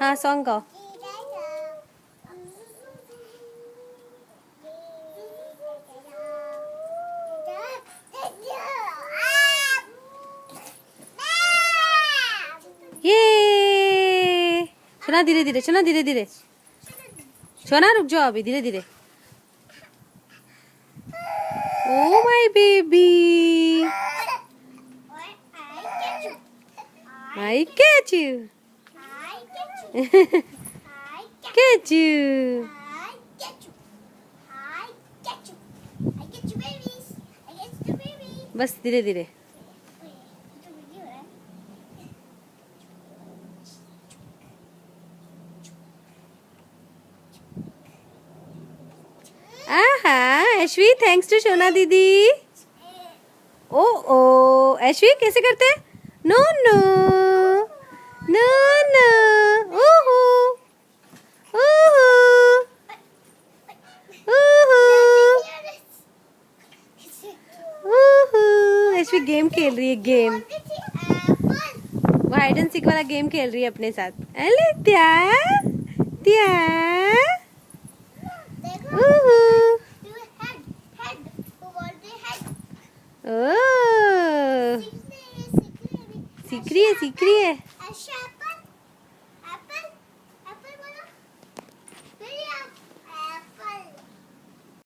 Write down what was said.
हाँ सॉन्ग गाओ। ये सोना धीरे धीरे, सोना धीरे धीरे, सोना रुक जाओ अभी, धीरे धीरे। Oh my baby, I catch you. Catch you. बस धीरे धीरे। आहा, ऐश्वी थैंक्स टू सोना दीदी। ओ ओ ऐश्वी कैसे करते हैं? नो नो नो नो, ओहो ओहो ओहो। ऐश्वी गेम खेल रही है, गेम। वो हाइड एंड सीक वाला गेम खेल रही है अपने साथ। अरे त्या त्या, ओहो ओह, सीख रही है, सीख रही है।